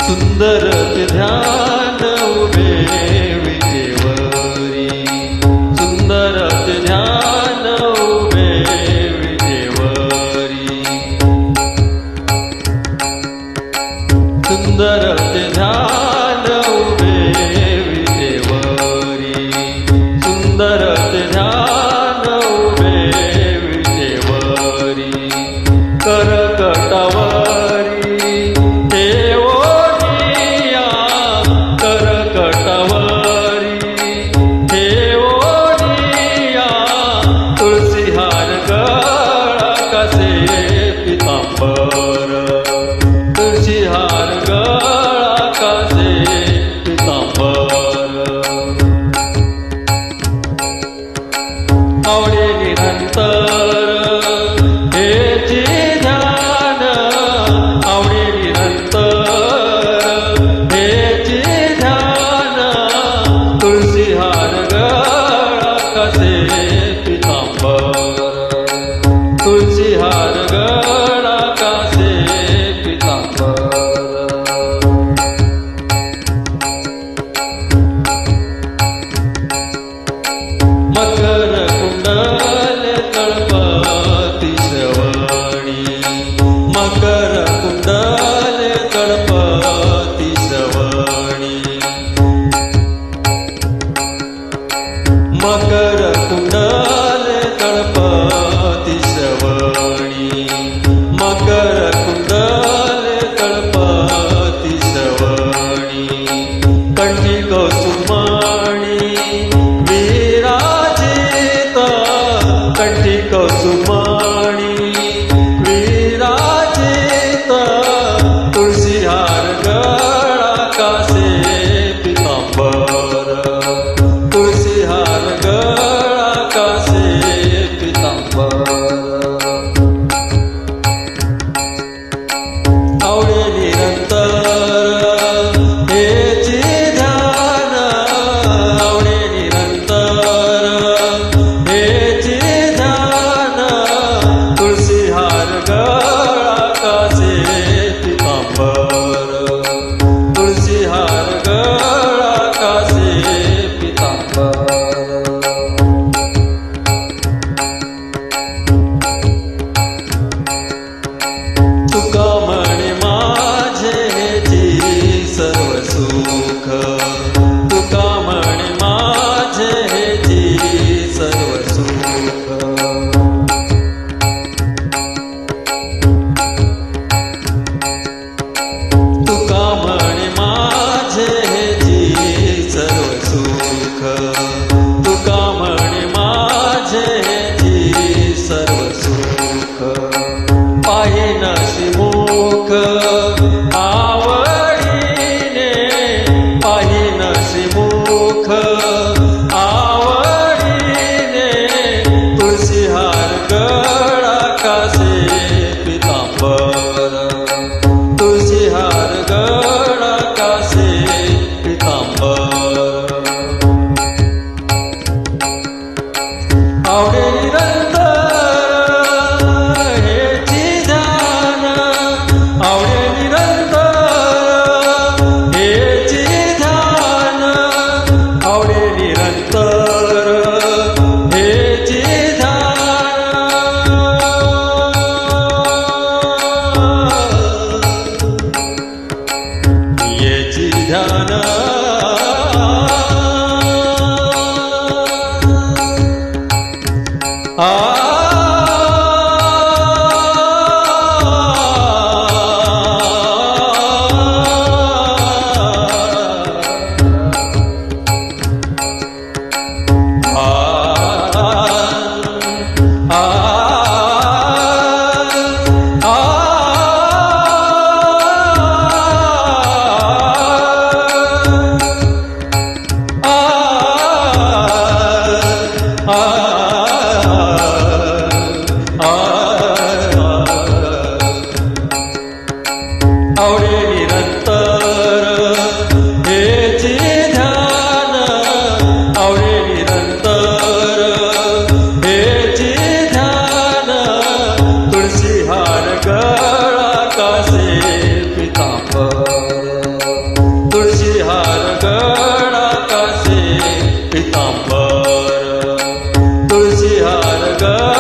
सुंदर ध्यान उभे विजेवरी, सुंदर ध्यान उभे विजेवरी, सुंदर ध्यान उभे विजेवरी, सुंदर ध्यान उभे विजेवरी, करकटावरी तुळशीहार गळा कासे पितांबर, आवडे निरंतर हेची ध्यान, आवडे निरंतर हेची ध्यान, तुळशीहार गळा कासे पितांबर, तुळशीहार गळा कासे मकर कुंडल तळपती श्रवणी, मकर कुंडल तळपती श्रवणी, मकर कुंडल तळपती श्रवणी, मकर कुंडल तळपती श्रवणी, कंठी कौसुमाणी विराजित, कंठी कौसुमाणी विराजित, तुळशीहार गळा कासे पितांबर, तुळशीहार गळा कासे पितांबर, आवडे निरंतर हेची ध्यान, आवडे निरंतर हेची ध्यान, तुळशीहार गळा कासे पितांबर, तुळशीहार गळा कासे पितांबर, तुका म्हणे माझे जी सर्व सुख, तुका म्हणे माझे जी सर्व सुख, तुका म्हणे माझे जी सर्व सुख, तुका म्हणे माझे जी सर्व सुख, पाहिन श्रीमुख आवडीने, पाहिन श्रीमुख आवडीने, तुळशीहार गळा कासे पितांबर, तुळशीहार गळा कासे पितांबर, आवडे निरंतर हेची ध्यान, आवडे निरंतर हेची ध्यान, आवडे निरंतर हेची ध्यान, हेची ध्यान, ग